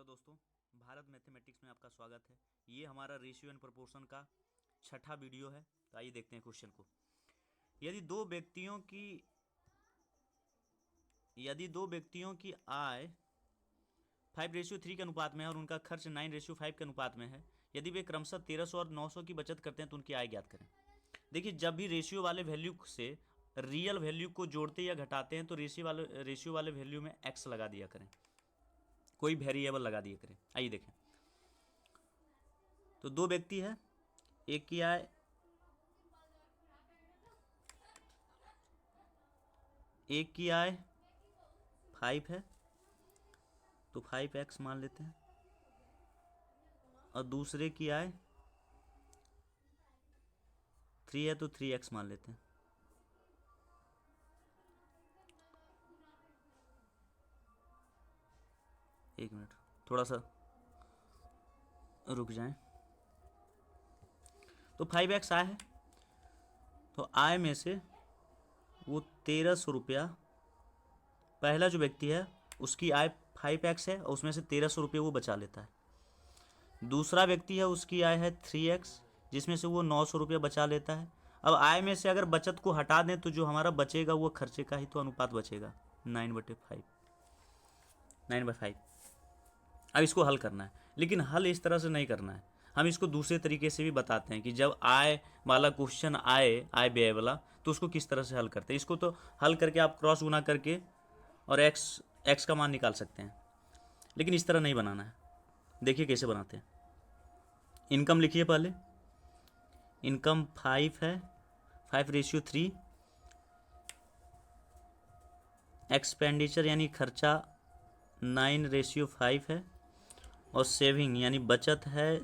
Hello दोस्तों, Bharat mathematics में आपका स्वागत है। ये हमारा रेशियो एंड प्रोपोर्शन का छठा वीडियो है। तो आइए देखते हैं क्वेश्चन को। यदि दो व्यक्तियों की आय 5:3 के अनुपात में है और उनका खर्च 9:5 के अनुपात में है, यदि वे क्रमशः 1300 और 900 की बचत करते हैं तो उनकी आय ज्ञात करें। देखिए, जब भी रेशियो वाले वैल्यू से रियल वैल्यू को जोड़ते या घटाते हैं तो रेशियो वाले वैल्यू में एक्स लगा दिया करें, कोई वेरिएबल लगा दिया करें। आइए देखें। तो दो व्यक्ति है, एक की आय 5 है तो 5x मान लेते हैं, और दूसरे की आय 3 है तो 3x मान लेते हैं। एक मिनट, थोड़ा सा रुक जाएं। तो 5x आय है, तो आय में से वो 1300 रुपया, पहला जो व्यक्ति है उसकी आय 5x है और उसमें से 1300 रुपये वो बचा लेता है। दूसरा व्यक्ति है, उसकी आय है 3x, जिसमें से वो 900 रुपये बचा लेता है। अब आय में से अगर बचत को हटा दें तो जो हमारा बचेगा वो खर्चे का ही तो अनुपात बचेगा, 9/5। अब इसको हल करना है, लेकिन हल इस तरह से नहीं करना है, हम इसको दूसरे तरीके से भी बताते हैं कि जब आय वाला क्वेश्चन आय व्यय वाला, तो उसको किस तरह से हल करते हैं। इसको तो हल करके आप क्रॉस गुना करके और एक्स का मान निकाल सकते हैं, लेकिन इस तरह नहीं बनाना है। देखिए कैसे बनाते हैं। इनकम लिखिए पहले। इनकम 5 है, 5:3। एक्सपेंडिचर यानी खर्चा 9:5 है, और सेविंग यानी बचत है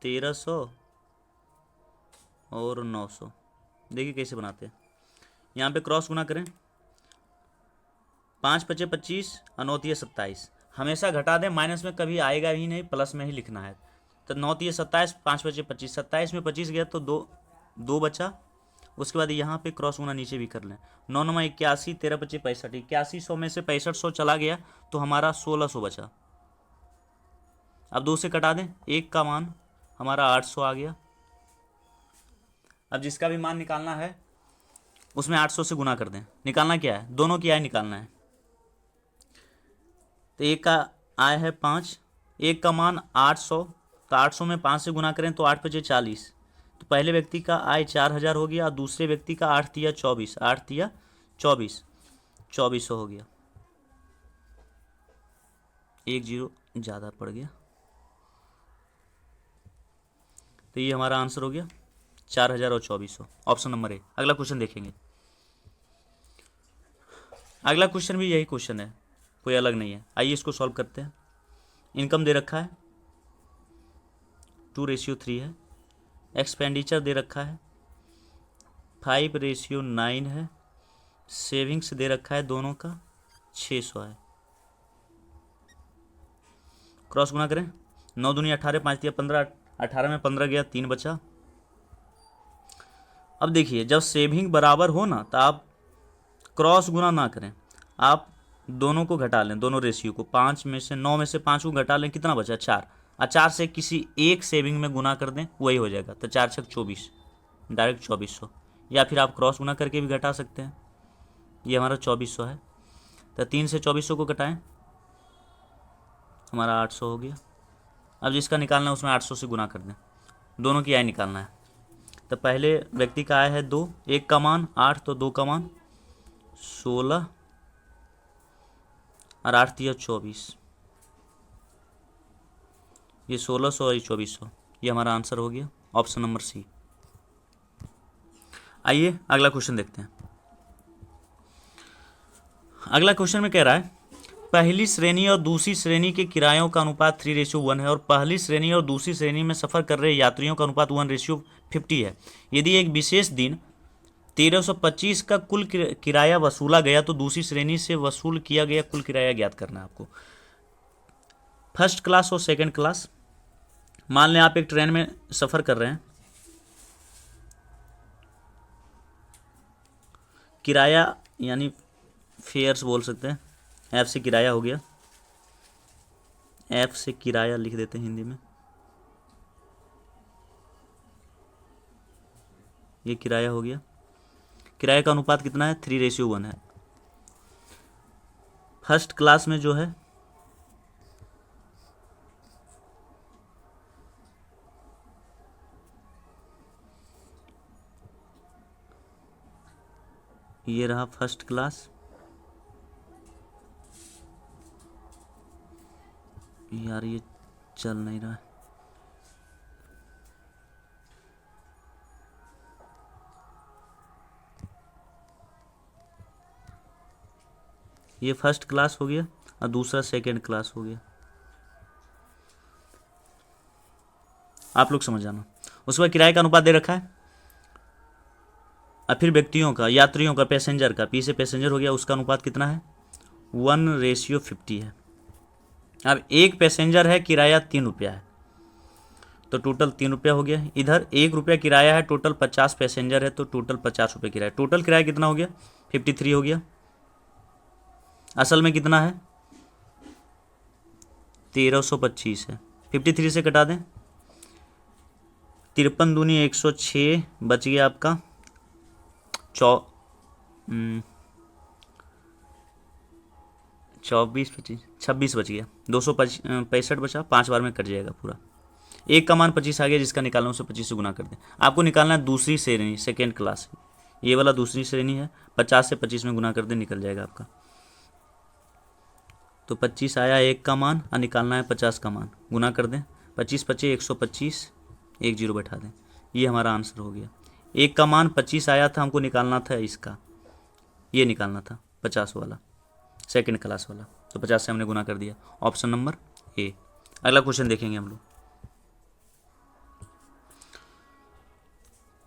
1300 और 900। देखिए कैसे बनाते हैं। यहाँ पे क्रॉस गुना करें, 5 × 5 = 25 और 9 × 3 = 27। हमेशा घटा दें, माइनस में कभी आएगा ही नहीं, प्लस में ही लिखना है। तो 9 × 3 = 27, 5 × 5 = 25, 27 में 25 गया तो दो बचा। उसके बाद यहाँ पे क्रॉस गुना नीचे भी कर लें, 9 × 9 = 81, 13 × 25 = 65। 8100 में से 6500 चला गया तो हमारा 1600 बचा। अब 2 से कटा दें, एक का मान हमारा 800 आ गया। अब जिसका भी मान निकालना है उसमें 800 से गुना कर दें। निकालना क्या है, दोनों की आय निकालना है। तो एक का आय है 5, एक का मान 800, तो 800 में 5 से गुना करें तो 8 × 5 = 40। तो पहले व्यक्ति का आय 4000 हो गया, और दूसरे व्यक्ति का 8 × 3 = 24, 8 × 3 = 24, 2400 हो गया। एक जीरो ज़्यादा पड़ गया, तो ये हमारा आंसर हो गया 4000 और 2400, ऑप्शन नंबर ए। अगला क्वेश्चन देखेंगे। अगला क्वेश्चन भी यही क्वेश्चन है, कोई अलग नहीं है। आइए इसको सॉल्व करते हैं। इनकम दे रखा है 2:3 है, एक्सपेंडिचर दे रखा है 5:9 है, सेविंग्स दे रखा है दोनों का 600 है। क्रॉस गुना करें, 9 दूनी 18, 5 दिया 15, 18 में 15 गया, 3 बचा। अब देखिए, जब सेविंग बराबर हो ना तो आप क्रॉस गुना ना करें, आप दोनों को घटा लें, दोनों रेशियो को। 5 में से 9 में से 5 को घटा लें, कितना बचा 4, और 4 से किसी एक सेविंग में गुना कर दें, वही हो जाएगा। तो 4 × 6 = 24, डायरेक्ट 2400। या फिर आप क्रॉस गुना करके भी घटा सकते हैं, ये हमारा 2400 है। तो 3 से 2400 को घटाएं, हमारा 800 हो गया। अब जिसका निकालना है उसमें 800 से गुना कर दें, दोनों की आय निकालना है। तो पहले व्यक्ति का आय है 2, एक का मान 8 तो 2 का मान 16, और 8 × 3 = 24, ये 1600 और ये 2400, ये हमारा आंसर हो गया, ऑप्शन नंबर सी। आइए अगला क्वेश्चन देखते हैं। अगला क्वेश्चन में कह रहा है, पहली श्रेणी और दूसरी श्रेणी के किरायों का अनुपात 3:1 है, और पहली श्रेणी और दूसरी श्रेणी में सफ़र कर रहे यात्रियों का अनुपात 1:50 है। यदि एक विशेष दिन 1325 का कुल किराया वसूला गया तो दूसरी श्रेणी से वसूल किया गया कुल किराया ज्ञात करना है आपको। फर्स्ट क्लास और सेकंड क्लास, मान लें आप एक ट्रेन में सफ़र कर रहे हैं, किराया यानी फेयर्स बोल सकते हैं, ऐप से किराया हो गया एफ से किराया लिख देते हैं हिंदी में। ये किराया हो गया। किराए का अनुपात कितना है? 3:1 है। फर्स्ट क्लास में जो है ये रहा फर्स्ट क्लास। यार ये चल नहीं रहा है। ये फर्स्ट क्लास हो गया और दूसरा सेकंड क्लास हो गया। आप लोग समझ जाना। उसके बाद किराए का अनुपात दे रखा है। और फिर व्यक्तियों का, यात्रियों का, पैसेंजर का, पी से पैसेंजर हो गया, उसका अनुपात कितना है? 1:50 है। अब एक पैसेंजर है, किराया 3 रुपया है, तो टोटल 3 रुपया हो गया। इधर 1 रुपया किराया है, टोटल 50 पैसेंजर है, तो टोटल 50 रुपये किराया। टोटल किराया कितना हो गया? 53 हो गया। असल में कितना है? 1325 है। 53 से कटा दें, 53 दूनी 106 बच गया आपका 24 25 26 बच गया। 265 बचा, 5 बार में कट जाएगा पूरा। एक का मान 25 आ गया, जिसका निकालना उसे 25 से गुना कर दें। आपको निकालना है दूसरी श्रेणी, सेकेंड क्लास। ये वाला दूसरी श्रेणी है, 50 से 25 में गुना कर दें, निकल जाएगा आपका। तो 25 आया एक का मान, और निकालना है 50 का मान। गुना कर दें, 25 25 125, 1 0 बैठा दें। ये हमारा आंसर हो गया। एक का मान 25 आया था, हमको निकालना था इसका, ये निकालना था 50 वाला, सेकंड क्लास वाला। तो 50 से हमने गुना कर दिया। Option number A. अगला क्वेश्चन देखेंगे हम लोग।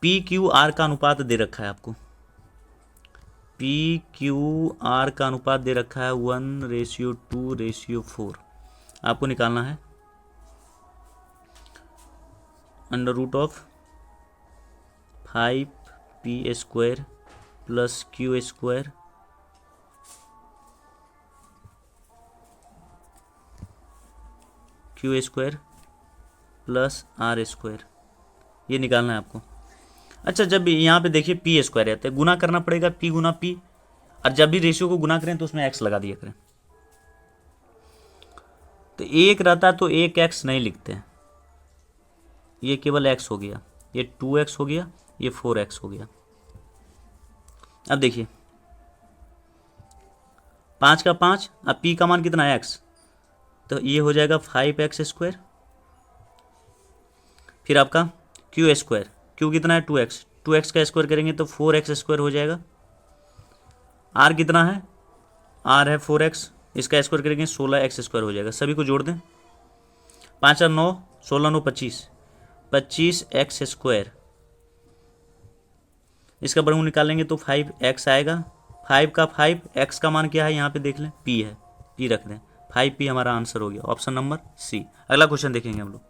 पी क्यू आर का अनुपात दे रखा है आपको। पी क्यू आर का अनुपात दे रखा है 1:2:4। आपको निकालना है √5 p² plus q² plus r²। ये निकालना है आपको। अच्छा, जब यहाँ पे देखिए p² रहता है, गुना करना पड़ेगा p गुना p, और जब भी रेशियो को गुना करें तो उसमें x लगा दिया करें। तो एक रहता तो एक x नहीं लिखते हैं, ये केवल x हो गया, ये 2x हो गया, ये 4x हो गया। अब देखिए 5 का 5, अब p का मान कितना है? x, तो ये हो जाएगा 5x²। फिर आपका q², q कितना है? 2x, 2x का स्क्वायर करेंगे तो 4x² हो जाएगा। r कितना है? r है 4x, इसका स्क्वायर करेंगे 16x² हो जाएगा। सभी को जोड़ दें, 5 और 9, 16 9 25, 25x²। इसका वर्गमूल निकालेंगे तो 5x आएगा। 5 का 5, x का मान क्या है यहाँ पे देख लें, p है, p रख दें। 5p हमारा आंसर हो गया, ऑप्शन नंबर सी। अगला क्वेश्चन देखेंगे हम लोग।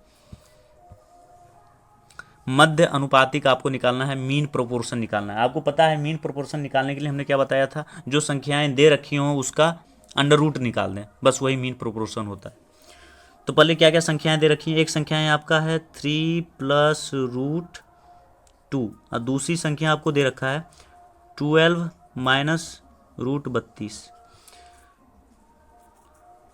मध्य अनुपातिक आपको निकालना है, मीन प्रोपोर्शन निकालना है। आपको पता है मीन प्रोपोर्शन निकालने के लिए हमने क्या बताया था? जो संख्याएं दे रखी हों उसका अंडर रूट निकाल दें, बस वही मीन प्रोपोर्शन होता है। तो पहले क्या क्या संख्याएं दे रखी हैं? एक संख्या है आपका है 3 + √2, और दूसरी संख्या आपको दे रखा है 12 - √32।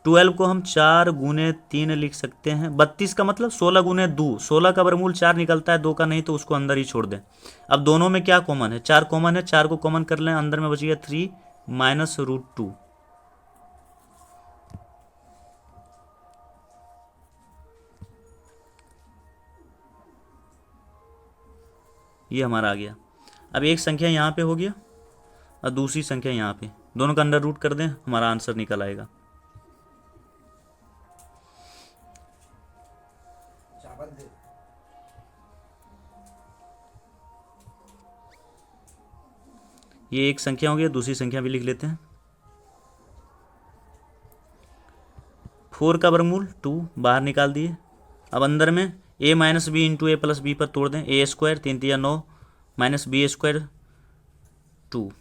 12 को हम 4 × 3 लिख सकते हैं। 32 का मतलब 16 × 2, 16 का वर्गमूल 4 निकलता है, 2 का नहीं, तो उसको अंदर ही छोड़ दें। अब दोनों में क्या कॉमन है? 4 कॉमन है, 4 को कॉमन कर लें, अंदर में बच गया 3 - √2। ये हमारा आ गया। अब एक संख्या यहाँ पे हो गया और दूसरी संख्या यहाँ पे, दोनों का अंडर रूट कर दें, हमारा आंसर निकल आएगा। ये एक संख्या हो गई, दूसरी संख्या भी लिख लेते हैं। 4 का वर्गमूल 2 बाहर निकाल दिए। अब अंदर में a - b × a + b पर तोड़ दें। a² 3 × 9 - b² 2,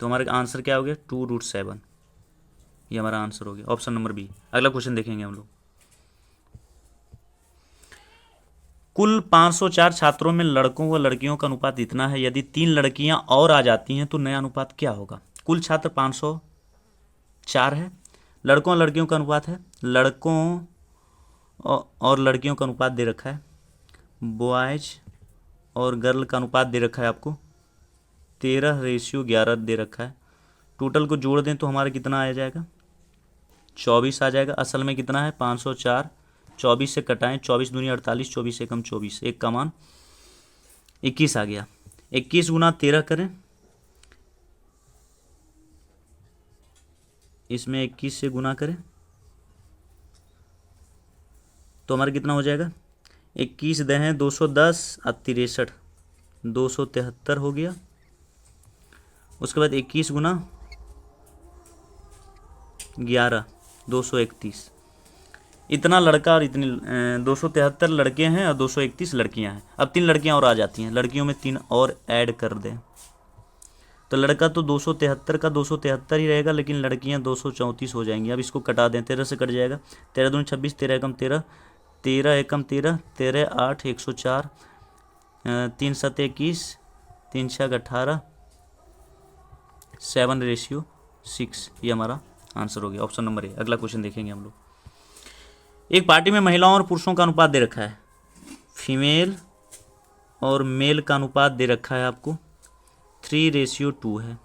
तो हमारा आंसर क्या हो गया? 2√7। ये हमारा आंसर हो गया, ऑप्शन नंबर बी। अगला क्वेश्चन देखेंगे हम लोग। कुल 504 छात्रों में लड़कों व लड़कियों का अनुपात इतना है, यदि 3 लड़कियां और आ जाती हैं तो नया अनुपात क्या होगा। कुल छात्र 504 है, लड़कों और लड़कियों का अनुपात है, लड़कों और लड़कियों का अनुपात दे रखा है, बॉयज और गर्ल का अनुपात दे रखा है आपको 13:11 दे रखा है। टोटल को जोड़ दें तो हमारा कितना आ जाएगा, 24 आ जाएगा। असल में कितना है 504, 24 से कटाएं, 24 दूनी 48, 24 एकम 24, एक का मान 21 आ गया। 21 गुना 13 करें, इसमें 21 से गुना करें तो हमारा कितना हो जाएगा, 21 दहें 210 और 63, 273 हो गया। उसके बाद 21 गुना 11, 231। इतना लड़का और इतनी 273 लड़के हैं और 231 लड़कियां हैं। अब 3 लड़कियां और आ जाती हैं, लड़कियों में 3 और ऐड कर दें तो लड़का तो 273 का 273 ही रहेगा, लेकिन लड़कियां 234 हो जाएंगी। अब इसको कटा दें, 13 से कट जाएगा, 13 दूनी 26, 13 एकम 13, 13 एकम 13, 13 8 104, 3 7 21, 3 6 18, 7:6। ये हमारा आंसर हो गया, ऑप्शन नंबर ए। अगला क्वेश्चन देखेंगे हम लोग। एक पार्टी में महिलाओं और पुरुषों का अनुपात दे रखा है, फीमेल और मेल का अनुपात दे रखा है आपको 3:2 है।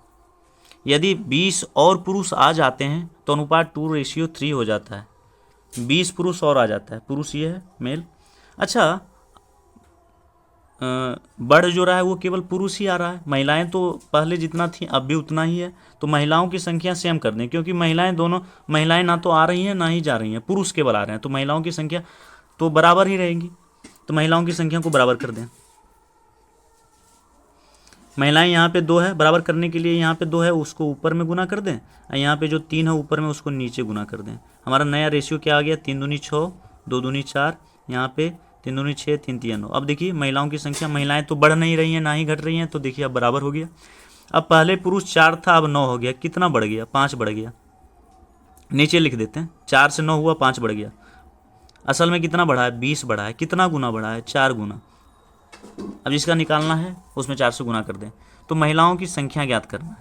यदि 20 और पुरुष आ जाते हैं तो अनुपात 2:3 हो जाता है। 20 पुरुष और आ जाता है, पुरुष ये है मेल। अच्छा, बढ़ जो रहा है वो केवल पुरुष ही आ रहा है, महिलाएं तो पहले जितना थी अब भी उतना ही है। तो महिलाओं की संख्या सेम कर दें, क्योंकि महिलाएं ना तो आ रही हैं ना ही जा रही हैं, पुरुष केवल आ रहे हैं, तो महिलाओं की संख्या तो बराबर ही रहेंगी। तो महिलाओं की संख्या को बराबर कर दें। महिलाएं यहाँ पे 2 है, बराबर करने के लिए यहाँ पे 2 है, उसको ऊपर में गुना कर दें, और यहाँ पे जो 3 है ऊपर में उसको नीचे गुना कर दें। हमारा नया रेशियो क्या आ गया, 3 दूनी 6, 2 दूनी 4, यहाँ पे 3 दूनी 6, 3 3 9। अब देखिए महिलाओं की संख्या, महिलाएं तो बढ़ नहीं रही हैं ना ही घट रही हैं, तो देखिए अब बराबर हो गया। अब पहले पुरुष 4 था, अब 9 हो गया, कितना बढ़ गया, 5 बढ़ गया। नीचे लिख देते हैं, 4 से 9 हुआ, 5 बढ़ गया। असल में कितना बढ़ा है, 20 बढ़ा है। कितना गुना बढ़ा है, 4 गुना। अब जिसका निकालना है उसमें 4 से गुना कर दें। तो महिलाओं की संख्या ज्ञात करना है।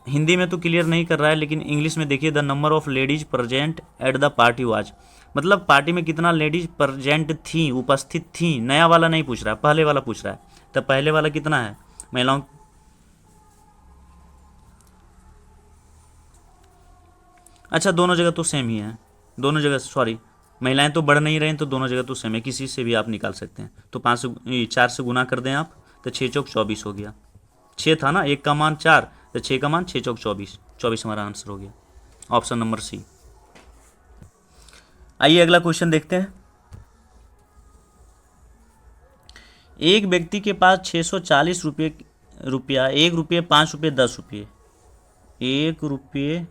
हिंदी में तो क्लियर नहीं कर रहा है, लेकिन इंग्लिश में देखिए, the number of ladies present at the party was, मतलब पार्टी में कितना लेडीज प्रेजेंट थी, उपस्थित थी। नया वाला नहीं पूछ रहा है, पहले वाला पूछ रहा है। तो पहले वाला कितना है महिलाओं, अच्छा दोनों जगह तो सेम ही है, दोनों जगह सॉरी, महिलाएं तो बढ़ नहीं रही हैं, तो दोनों जगह तो सेम है, किसी से भी आप निकाल सकते हैं। तो 4 से गुना कर दें आप, तो 6 चौक 24 हो गया। 6 था ना, 1 का मान 4, तो 6 का मान 6 चौक 24, 24 हमारा आंसर हो गया, ऑप्शन नंबर सी। आइए अगला क्वेश्चन देखते हैं। एक व्यक्ति के पास 640 रुपया, 1 रुपये, 5 रुपये, 10 रुपये, 1 रुपये,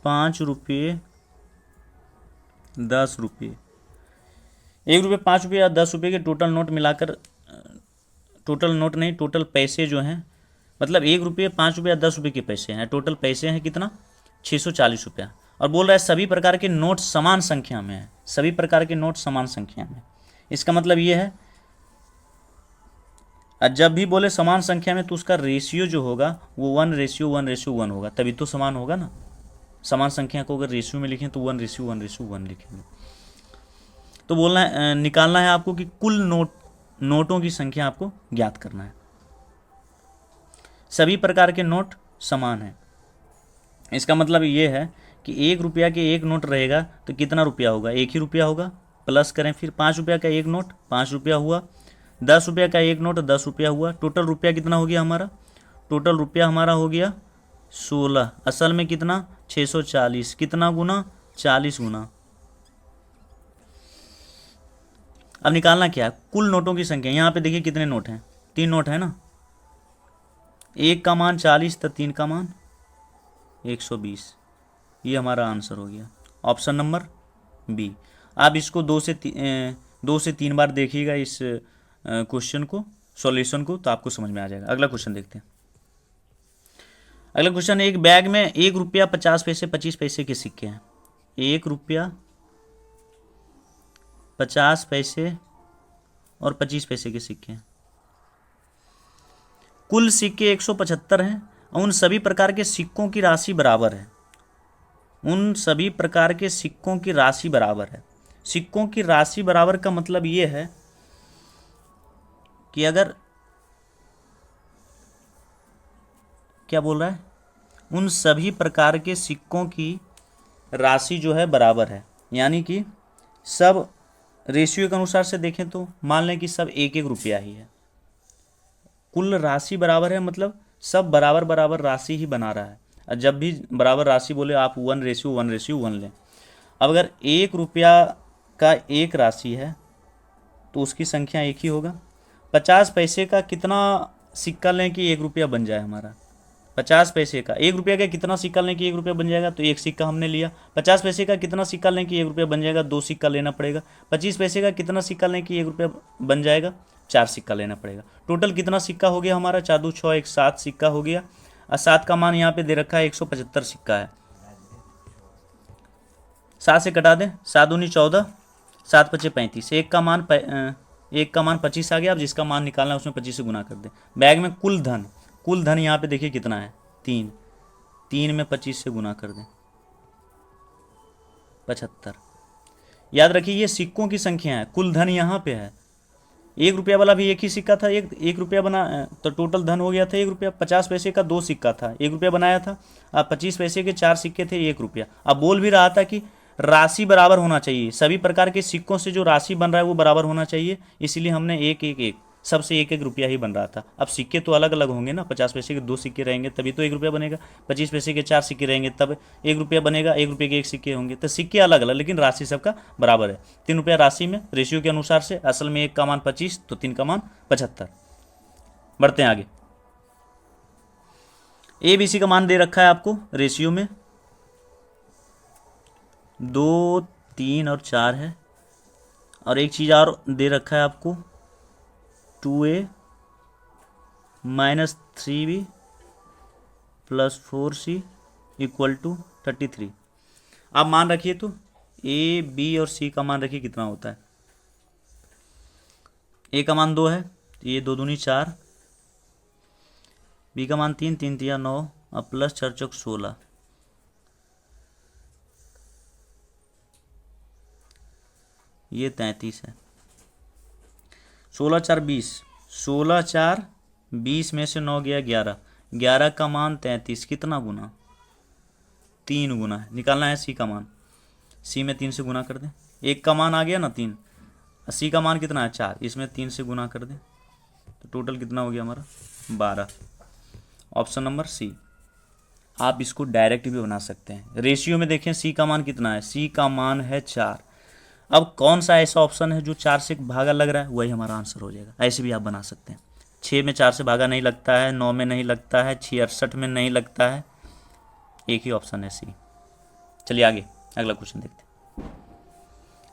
5 रुपये, 10 रुपये, 1 रुपये, 5 रुपये या 10 रुपये के टोटल नोट मिलाकर, टोटल नोट नहीं, टोटल पैसे जो हैं, मतलब 1 रुपये, 5 रुपये या 10 रुपये के पैसे हैं, टोटल पैसे हैं कितना, 640 रुपया। और बोल रहा है सभी प्रकार के नोट समान संख्या में है, सभी प्रकार के नोट समान संख्या में। इसका मतलब ये है, जब भी बोले समान संख्या में तो उसका रेशियो जो होगा वो 1:1:1 होगा, तभी तो समान होगा ना। समान संख्या को अगर रेशियो में लिखें तो 1:1:1 लिखेंगे। तो बोलना है, निकालना है आपको कि कुल नोटों की संख्या आपको ज्ञात करना है। सभी प्रकार के नोट समान हैं, इसका मतलब ये है कि 1 रुपया के 1 नोट रहेगा तो कितना रुपया होगा, 1 ही रुपया होगा। प्लस करें फिर 5 रुपया का 1 नोट 5 रुपया हुआ, 10 रुपया का 1 नोट 10 रुपया हुआ। टोटल रुपया कितना हो गया हमारा, टोटल रुपया हमारा हो गया 16। असल में कितना, 640, कितना गुना, 40 गुना। अब निकालना क्या है, कुल नोटों की संख्या। यहाँ पे देखिए कितने नोट हैं, 3 नोट है ना, 1 का मान 40 तो 3 का मान 120। ये हमारा आंसर हो गया, ऑप्शन नंबर बी। आप इसको 2 से 3 बार देखिएगा इस क्वेश्चन को, सॉल्यूशन को, तो आपको समझ में आ जाएगा। अगला क्वेश्चन देखते हैं। अगला क्वेश्चन, एक बैग में 1 रुपया 50 पैसे 25 पैसे के सिक्के हैं। 1 रुपया 50 पैसे और 25 पैसे के सिक्के हैं। कुल सिक्के 175 हैं। उन सभी प्रकार के सिक्कों की राशि बराबर है। उन सभी प्रकार के सिक्कों की राशि बराबर है। सिक्कों की राशि बराबर का मतलब ये है कि अगर, क्या बोल रहा है, उन सभी प्रकार के सिक्कों की राशि जो है बराबर है, यानी कि सब रेशियो के अनुसार से देखें तो मान लें कि सब 1-1 रुपया ही है। कुल राशि बराबर है मतलब सब बराबर बराबर राशि ही बना रहा है। और जब भी बराबर राशि बोले आप 1:1:1 लें। अब अगर 1 रुपया का एक राशि है तो उसकी संख्या एक ही होगा। 50 पैसे का कितना सिक्का लें कि 1 रुपया बन जाए हमारा? 50 पैसे का 1 रुपया का कितना सिक्का लें कि 1 रुपया बन जाएगा? तो एक सिक्का हमने लिया। 50 पैसे का कितना सिक्का लें कि 1 रुपया बन जाएगा? 2 सिक्का लेना पड़ेगा। 25 पैसे का कितना सिक्का लें कि 1 रुपया बन जाएगा? 4 सिक्का लेना पड़ेगा। टोटल कितना सिक्का हो गया हमारा? 4 2 6 1 7 सिक्का हो गया। और 7 का मान यहाँ पे दे रखा है 175 सिक्का है। 7 से कटा दें, 7 दूनी 14, 7 पचे 35। एक का मान 25 आ गया। अब जिसका मान निकालना है उसमें 25 से गुना कर दें। बैग में कुल धन यहाँ पे देखिए कितना है? 3 में 25 से गुना कर दें, 75। याद रखिए ये सिक्कों की संख्या है, कुल धन यहाँ पे है। 1 रुपया वाला भी एक ही सिक्का था, 1 रुपया बना तो टोटल धन हो गया था 1 रुपया। 50 पैसे का 2 सिक्का था, 1 रुपया बनाया था। अब 25 पैसे के 4 सिक्के थे, 1 रुपया। अब बोल भी रहा था कि राशि बराबर होना चाहिए, सभी प्रकार के सिक्कों से जो राशि बन रहा है वो बराबर होना चाहिए, इसलिए हमने 1-1-1 सबसे 1-1 रुपया ही बन रहा था। अब सिक्के तो अलग अलग होंगे ना, 50 पैसे के 2 सिक्के रहेंगे तभी तो 1 रुपया बनेगा। 25 पैसे के 4 सिक्के रहेंगे तब 1 रुपया बनेगा। 1 रुपये के 1 सिक्के होंगे तो सिक्के अलग अलग लेकिन राशि सबका बराबर है। 3 रुपया राशि में रेशियो के अनुसार से, असल में 1 का मान 25 तो 3 का मान 75। बढ़ते हैं आगे। ABC का मान दे रखा है आपको रेशियो में 2, 3 और 4 है। और एक चीज़ और दे रखा है आपको 2A - 3B + 4C = 33। आप मान रखिए तो A, B और C का मान रखिए कितना होता है। A का मान 2 है तो ये 2 दूनी 4, B का मान 3, 3 3 9 और प्लस 4 चौक 16, ये 33 है। 16 4 20, 16 4 20 में से 9 गया 11, 11 का मान 33, कितना गुना? 3 गुना है। निकालना है C का मान, C में 3 से गुना कर दें। 1 का मान आ गया ना 3, C का मान कितना है 4, इसमें 3 से गुना कर दें तो टोटल कितना हो गया हमारा? 12। Option number C। आप इसको डायरेक्ट भी बना सकते हैं। रेशियो में देखें C का मान कितना है, C का मान है 4। अब कौन सा ऐसा ऑप्शन है जो 4 से भागा लग रहा है, वही हमारा आंसर हो जाएगा। ऐसे भी आप बना सकते हैं। 6 में 4 से भागा नहीं लगता है, 9 में नहीं लगता है, 6 68 में नहीं लगता है, एक ही ऑप्शन है C। चलिए आगे अगला क्वेश्चन देखते हैं।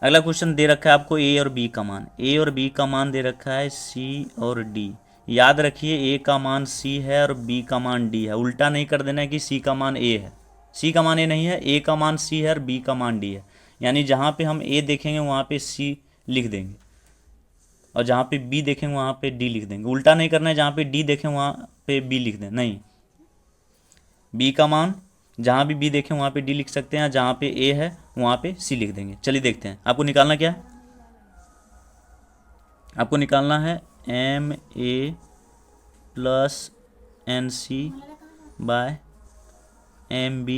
अगला क्वेश्चन दे रखा है आपको A और B का मान। A और B का मान दे रखा है C और D। याद रखिए A का मान C है और B का मान D है। उल्टा नहीं कर देना है कि C का मान A है, C का मान A नहीं है, A का मान C है और B का मान D है। यानी जहाँ पे हम A देखेंगे वहाँ पे C लिख देंगे और जहाँ पे B देखेंगे वहाँ पे D लिख देंगे। उल्टा नहीं करना है, जहाँ पे D देखें वहाँ पे B लिख दें, नहीं। B का मान जहाँ भी B देखें वहाँ पे D लिख सकते हैं, जहाँ पे A है वहाँ पे C लिख देंगे। चलिए देखते हैं। आपको निकालना क्या है? आपको निकालना है MA + NC / MB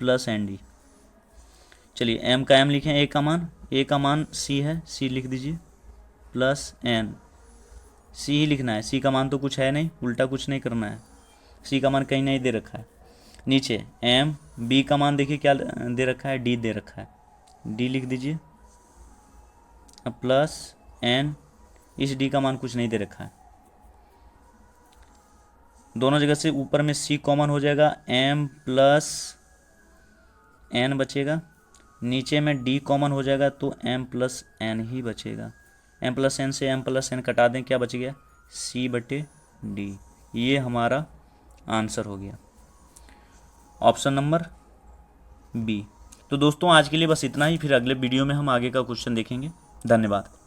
+ ND। चलिए M का M लिखें, A का मान C है, C लिख दीजिए प्लस N, C ही लिखना है, C का मान तो कुछ है नहीं, उल्टा कुछ नहीं करना है। C का मान कहीं नहीं दे रखा है। नीचे M, B का मान देखिए क्या दे रखा है, D दे रखा है, D लिख दीजिए। अब प्लस N, इस D का मान कुछ नहीं दे रखा है। दोनों जगह से ऊपर में C कॉमन हो जाएगा, M + N बचेगा। नीचे में D कॉमन हो जाएगा तो M + N ही बचेगा। M + N से M + N कटा दें, क्या बच गया? C/D। ये हमारा आंसर हो गया ऑप्शन नंबर B। तो दोस्तों आज के लिए बस इतना ही, फिर अगले वीडियो में हम आगे का क्वेश्चन देखेंगे। धन्यवाद।